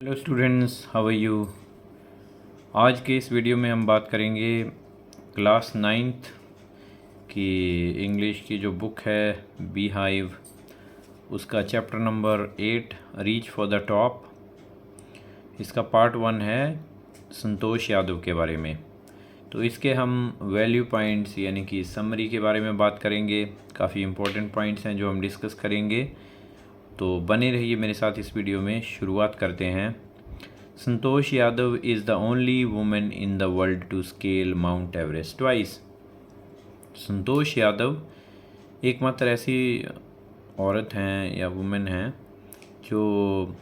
Hello students, how are you. आज के इस वीडियो में हम बात करेंगे क्लास 9th की इंग्लिश की जो बुक है बी हाइव, उसका chapter number 8 reach for the top. इसका पार्ट 1 है संतोष यादव के बारे में। तो इसके हम वैल्यू पॉइंट्स यानी कि समरी के बारे में बात करेंगे। काफ़ी इम्पोर्टेंट पॉइंट्स हैं जो हम डिस्कस करेंगे, तो बने रहिए मेरे साथ इस वीडियो में। शुरुआत करते हैं। Santosh Yadav is the only women in the world to scale Mount Everest twice. Santosh Yadav एकमात्र ऐसी औरत हैं या वुमेन हैं जो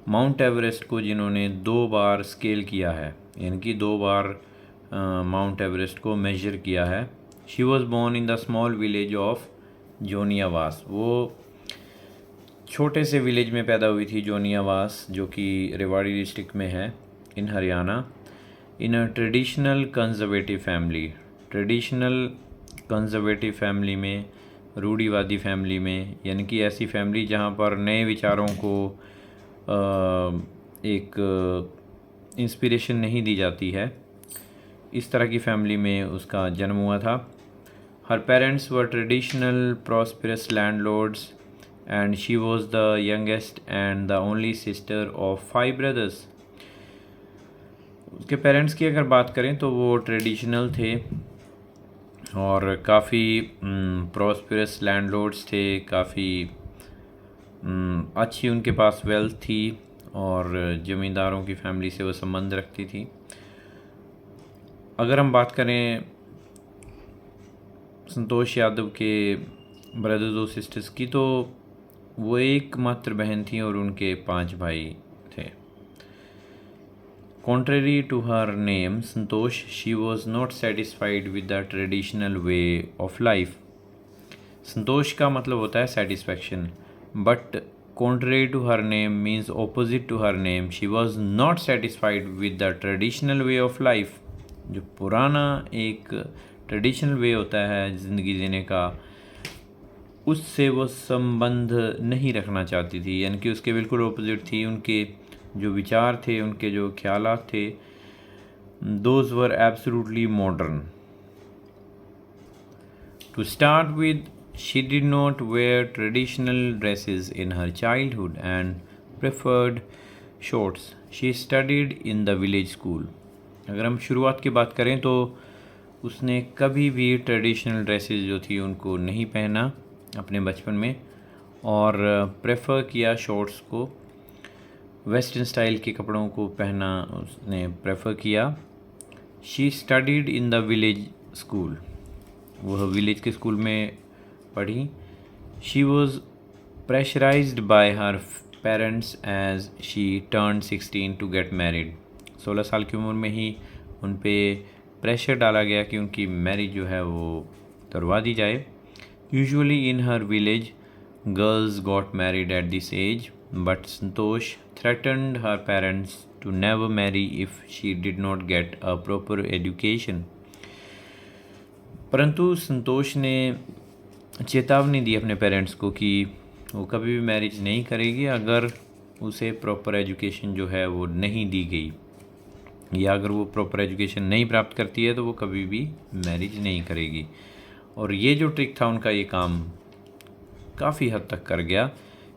माउंट एवरेस्ट को जिन्होंने 2 बार स्केल किया है, यानी कि 2 बार माउंट एवरेस्ट को मेजर किया है। She was born in the small village of Joniawas. वो छोटे से विलेज में पैदा हुई थी, जोनियावास, जो कि रेवाड़ी डिस्ट्रिक्ट में है in Haryana. In a traditional conservative family. Traditional conservative family में, रूढ़िवादी फैमिली में, यानी कि ऐसी फैमिली जहाँ पर नए विचारों को एक इंस्पिरेशन नहीं दी जाती है, इस तरह की फैमिली में उसका जन्म हुआ था। Her parents were traditional prosperous landlords and she was the youngest and the only sister of 5 brothers। उसके पेरेंट्स की अगर बात करें तो वो ट्रेडिशनल थे और काफ़ी प्रॉस्पेरस लैंडलॉर्ड्स थे, काफ़ी अच्छी उनके पास वेल्थ थी और ज़मींदारों की फैमिली से वो संबंध रखती थी। अगर हम बात करें संतोष यादव के ब्रदर्स और सिस्टर्स की, तो वो एकमात्र बहन थी और उनके 5 भाई थे। Contrary to her name, Santosh, she was not satisfied with the traditional way of life। संतोष का मतलब होता है satisfaction, but contrary to her name means opposite to her name। She was not satisfied with the traditional way of life। जो पुराना एक traditional way होता है ज़िंदगी जीने का, उससे वो संबंध नहीं रखना चाहती थी, यानी कि उसके बिल्कुल ऑपोजिट थी। उनके जो विचार थे, उनके जो ख्यालात थे, those were absolutely modern. To start with, she did not wear traditional dresses in her childhood and preferred shorts. She studied in the village school. अगर हम शुरुआत की बात करें तो उसने कभी भी ट्रेडिशनल ड्रेसेस जो थी उनको नहीं पहना अपने बचपन में, और प्रेफर किया शॉर्ट्स को, वेस्टर्न स्टाइल के कपड़ों को पहना उसने प्रेफर किया। She studied in the village school. वह विलेज के स्कूल में पढ़ी। She was pressurised by her parents as she turn 16 to get married. 16 साल की उम्र में ही उन पे प्रेशर डाला गया कि उनकी मैरिज जो है वो करवा दी जाए। Usually in her village, girls got married at this age, but Santosh threatened her parents to never marry if she did not get a proper education। परंतु संतोष ने चेतावनी दी अपने पेरेंट्स को कि वो कभी भी मैरिज नहीं करेगी अगर उसे प्रॉपर एजुकेशन जो है वो नहीं दी गई, या अगर वो प्रॉपर एजुकेशन नहीं प्राप्त करती है तो वो कभी भी मैरिज नहीं करेगी। और ये जो ट्रिक था उनका, ये काम काफ़ी हद तक कर गया।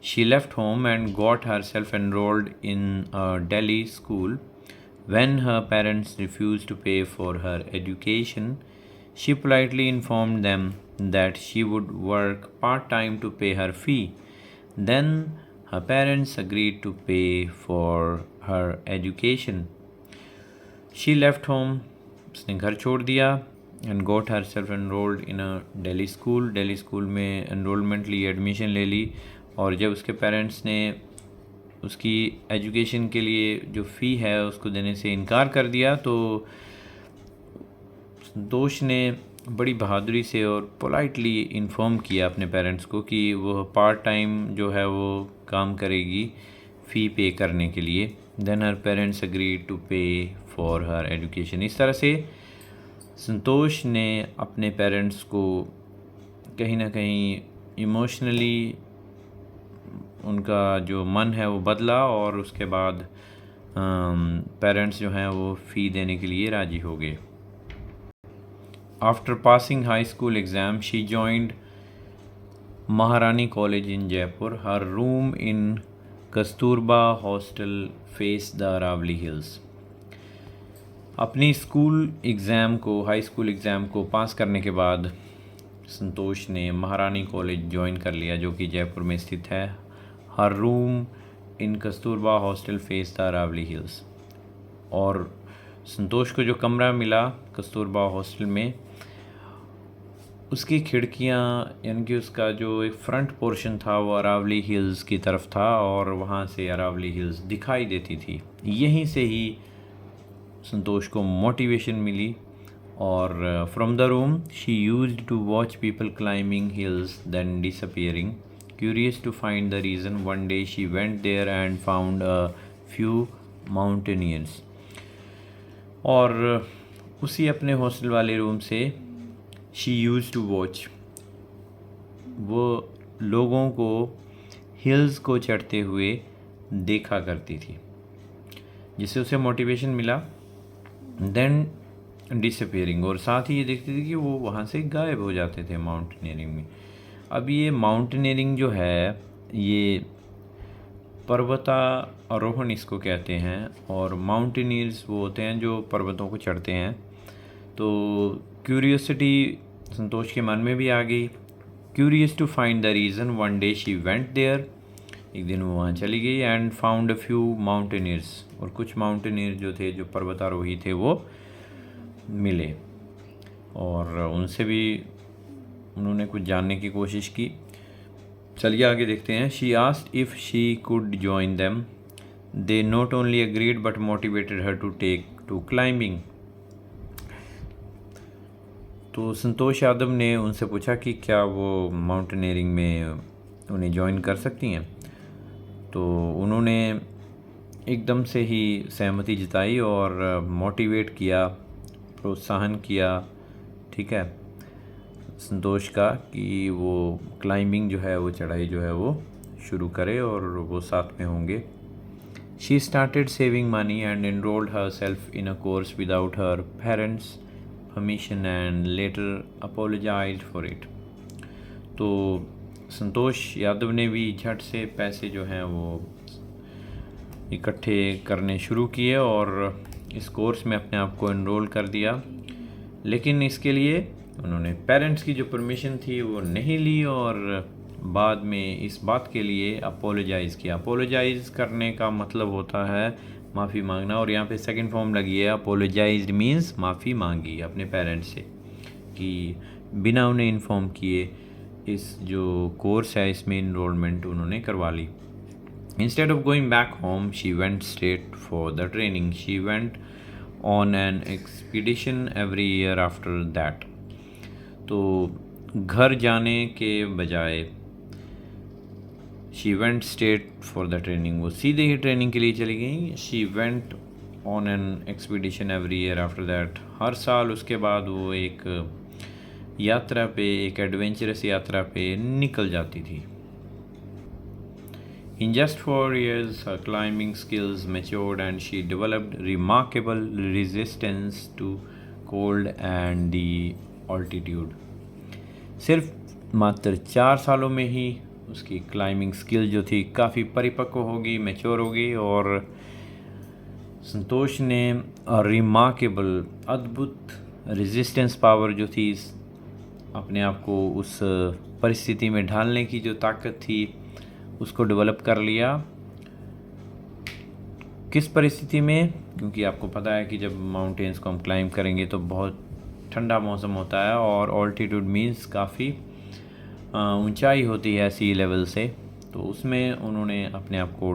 She left home and got herself enrolled in a Delhi school. When her parents refuse to pay for her education, she politely informed them that she would work part time to pay her fee. Then her parents agreed to pay for her education. She left home, उसने घर छोड़ दिया, and got herself enrolled in a Delhi school. Delhi school में enrolment ली, admission ले ली। और जब उसके पेरेंट्स ने उसकी एजुकेशन के लिए जो फ़ी है उसको देने से इनकार कर दिया, तो संतोष ने बड़ी बहादुरी से और पोलाइटली इन्फॉर्म किया अपने पेरेंट्स को कि वह पार्ट टाइम जो है वो काम करेगी फ़ी पे करने के लिए। Then her parents agreed to pay for her education. इस तरह से संतोष ने अपने पेरेंट्स को कहीं ना कहीं इमोशनली उनका जो मन है वो बदला, और उसके बाद पेरेंट्स जो हैं वो फ़ी देने के लिए राज़ी हो गए। After passing high school exam she joined Maharani College in Jaipur. Her room in Kasturba hostel face the Aravalli Hills. अपनी हाई स्कूल एग्ज़ाम को पास करने के बाद संतोष ने महारानी कॉलेज ज्वाइन कर लिया, जो कि जयपुर में स्थित है। Her room in Kasturba hostel face the Aravalli Hills. और संतोष को जो कमरा मिला कस्तूरबा हॉस्टल में, उसकी खिड़कियां यानी कि उसका जो एक फ्रंट पोर्शन था वो अरावली हिल्स की तरफ था और वहाँ से अरावली हिल्स दिखाई देती थी। यहीं से ही संतोष को मोटिवेशन मिली और from the room she used to watch people climbing hills then disappearing. Curious to find the reason one day she went there and found a few mountaineers. और उसी अपने हॉस्टल वाले रूम से शी यूज्ड टू वॉच, वो लोगों को hills को चढ़ते हुए देखा करती थी, जिससे उसे मोटिवेशन मिला। देन डिसअपियरिंग, और साथ ही ये देखती थी कि वो वहाँ से गायब हो जाते थे माउंटेनियरिंग में। अब ये माउंटेनियरिंग जो है ये पर्वतारोहण इसको कहते हैं, और माउंटेनियर्स वो होते हैं जो पर्वतों को चढ़ते हैं। तो क्यूरियोसिटी संतोष के मन में भी आ गई। Curious to find the reason one day she went there, एक दिन वो वहाँ चली गई and found a few mountaineers, और कुछ माउंटेनियर जो थे, जो पर्वतारोही थे, वो मिले और उनसे भी उन्होंने कुछ जानने की कोशिश की। चलिए आगे देखते हैं। She asked if she could join them, they not only agreed but motivated her to take to climbing. तो संतोष यादव ने उनसे पूछा कि क्या वो माउंटेनियरिंग में उन्हें ज्वाइन कर सकती हैं। तो उन्होंने एकदम से ही सहमति जताई और मोटिवेट किया, प्रोत्साहन किया, ठीक है, संतोष का, कि वो क्लाइंबिंग जो है, वो चढ़ाई जो है वो शुरू करे और वो साथ में होंगे। She started saving money and enrolled her self in a course without her parents permission and later apologised for it. तो संतोष यादव ने भी झट से पैसे जो हैं वो इकट्ठे करने शुरू किए और इस कोर्स में अपने आप को एनरोल कर दिया। लेकिन इसके लिए उन्होंने पेरेंट्स की जो परमिशन थी वो नहीं ली और बाद में इस बात के लिए अपोलोजाइज़ किया। अपोलोजाइज़ करने का मतलब होता है माफ़ी मांगना, और यहाँ पे सेकंड फॉर्म लगी है। अपोलोजाइज्ड मीन्स माफ़ी मांगी अपने पेरेंट्स से, कि बिना उन्हें इन्फॉर्म किए इस जो कोर्स है इसमें इनरोलमेंट उन्होंने करवा ली। Instead of going back home, she went straight for the training. She went on an expedition every year after that. तो घर जाने के बजाय she went straight for the training, वो सीधे ही ट्रेनिंग के लिए चली गई। She went on an expedition every year after that. हर साल उसके बाद वो एक यात्रा पे, एक एडवेंचरस यात्रा पे निकल जाती थी। In just 4 years, her climbing skills matured and she developed remarkable resistance to cold and the altitude. सिर्फ मात्र 4 सालों में ही उसकी क्लाइंबिंग स्किल जो थी काफ़ी परिपक्व होगी, मैच्योर होगी, और संतोष ने रिमार्केबल, अद्भुत रेजिस्टेंस पावर जो थी, अपने आप को उस परिस्थिति में ढालने की जो ताकत थी उसको डेवलप कर लिया। किस परिस्थिति में? क्योंकि आपको पता है कि जब माउंटेन्स को हम क्लाइंब करेंगे तो बहुत ठंडा मौसम होता है और ऑल्टीट्यूड मीन्स काफ़ी ऊंचाई होती है सी लेवल से, तो उसमें उन्होंने अपने आप को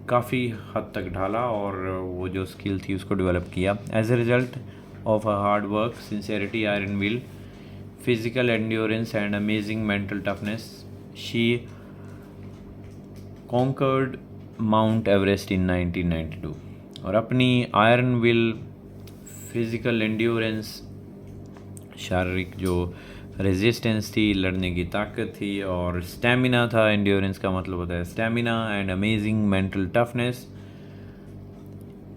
काफ़ी हद तक ढाला और वो जो स्किल थी उसको डेवलप किया। As a result of a hard work, sincerity, iron will, physical endurance and amazing mental toughness, she conquered Mount Everest in 1992। और अपनी आयरन विल, फिज़िकल एंड्योरेंस, शारीरिक जो रेजिस्टेंस थी, लड़ने की ताकत थी, और स्टैमिना था। एंड्योरेंस का मतलब होता है stamina, and amazing mental toughness,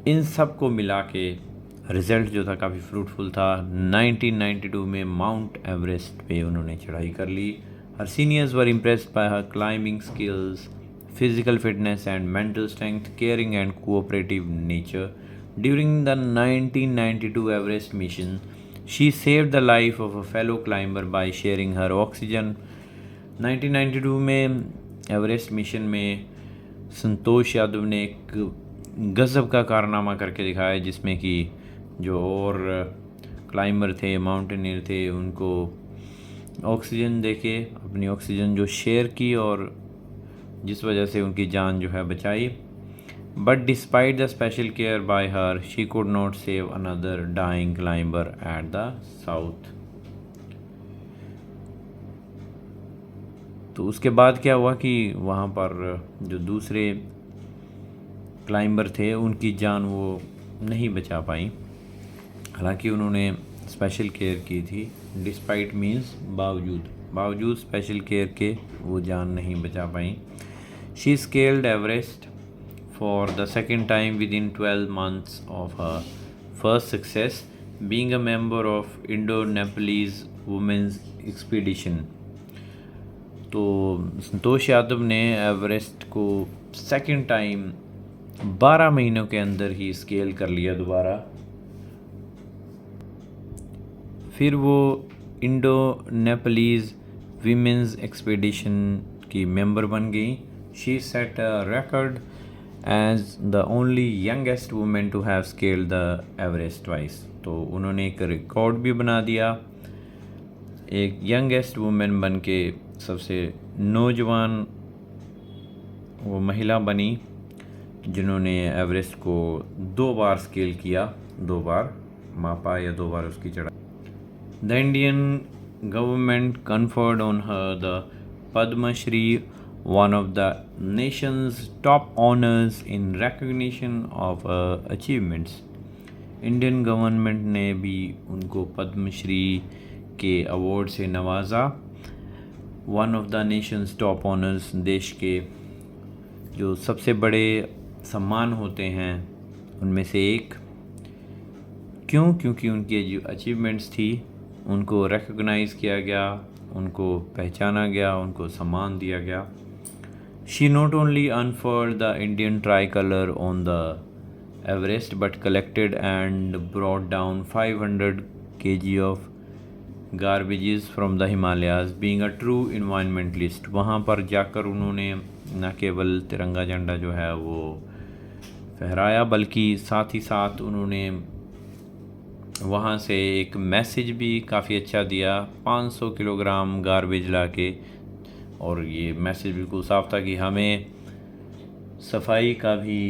इन सब को मिला के रिज़ल्ट जो था काफ़ी फ्रूटफुल था। 1992 में माउंट एवरेस्ट पे उन्होंने चढ़ाई कर ली। Her seniors were impressed by her climbing skills, physical fitness and mental strength, caring and cooperative nature. During the 1992 Everest mission, she saved the life of a fellow climber by sharing her oxygen. 1992 में Everest mission में संतोष यादव ने एक गज़ब का कारनामा करके दिखाया, जिसमें कि जो और क्लाइंबर थे, माउंटेनियर थे, उनको ऑक्सीजन देके अपनी ऑक्सीजन जो शेयर की और जिस वजह से उनकी जान जो है बचाई। But despite the special care by her, she could not save another dying climber at the south. तो उसके बाद क्या हुआ कि वहाँ पर जो दूसरे क्लाइंबर थे उनकी जान वो नहीं बचा पाई, हालांकि उन्होंने स्पेशल केयर की थी। डिस्पाइट मीन्स बावजूद स्पेशल केयर के वो जान नहीं बचा पाई। She scaled Everest for the second time within 12 months of her first success, being a member of Indo-Nepalese Women's Expedition. तो संतोष यादव ने एवरेस्ट को सेकंड टाइम 12 महीनों के अंदर ही स्केल कर लिया दोबारा। फिर वो इंडो नेपलीज वीमेंस एक्सपीडिशन की मेंबर बन गई। She set a record as the only youngest woman to have scaled the Everest twice. तो उन्होंने एक रिकॉर्ड भी बना दिया, एक यंगेस्ट वुमेन बन के सबसे नौजवान वो महिला बनी जिन्होंने एवरेस्ट को 2 बार स्केल किया, 2 बार मापा या 2 बार उसकी चढ़ाई। The Indian government conferred on her the Padma Shri, one of the nation's top honors in recognition of achievements. Indian government ने भी उनको पद्मश्री के अवार्ड से नवाजा। One of the Nations top honours, देश के जो सबसे बड़े सम्मान होते हैं उनमें से एक। क्यों? क्योंकि उनकी जो अचीवमेंट्स थी उनको रिकॉग्नाइज किया गया, उनको पहचाना गया, उनको सम्मान दिया गया। She not only unfurled the Indian tricolor on the Everest but collected and brought down 500 kg of garbages from the Himalayas, being a true environmentalist. वहाँ पर जाकर उन्होंने न केवल तिरंगा झंडा जो है वो फहराया, बल्कि साथ ही साथ उन्होंने वहाँ से एक मैसेज भी काफ़ी अच्छा दिया। 500 किलोग्राम गार्बेज ला के, और ये मैसेज बिल्कुल साफ था कि हमें सफाई का भी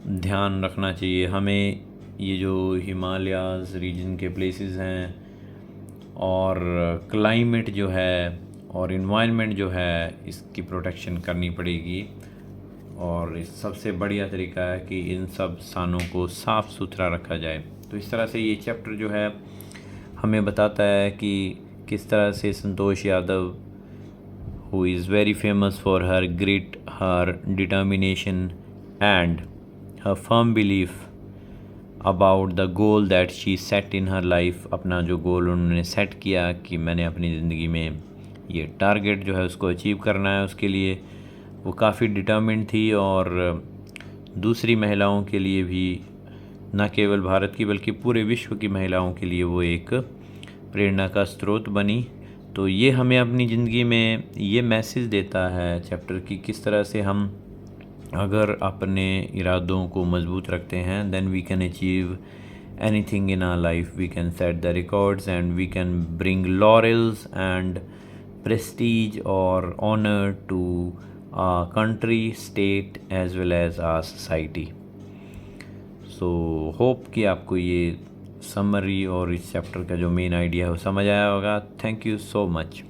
ध्यान रखना चाहिए। हमें ये जो हिमालयाज़ रीजन के प्लेसेस हैं और क्लाइमेट जो है और इन्वायरमेंट जो है, इसकी प्रोटेक्शन करनी पड़ेगी। और इस सबसे बढ़िया तरीका है कि इन सब स्थानों को साफ़ सुथरा रखा जाए। तो इस तरह से ये चैप्टर जो है हमें बताता है कि किस तरह से Santosh Yadav, who is very famous for her grit, her determination and her firm belief about the goal that she set in her life, अपना जो गोल उन्होंने सेट किया कि मैंने अपनी ज़िंदगी में ये टारगेट जो है उसको अचीव करना है, उसके लिए वो काफ़ी डिटर्मिन्ड थी। और दूसरी महिलाओं के लिए भी, न केवल भारत की बल्कि पूरे विश्व की महिलाओं के लिए वो एक प्रेरणा का स्रोत बनी। तो ये हमें अपनी ज़िंदगी में ये मैसेज देता है चैप्टर की, किस तरह से हम अगर अपने इरादों को मजबूत रखते हैं, then we can achieve anything in our life. We can set the records and we can bring laurels and prestige और honour to our country, state as well as our society. So hope कि आपको ये summary और इस chapter का जो main idea है वो समझ आया होगा। Thank you so much.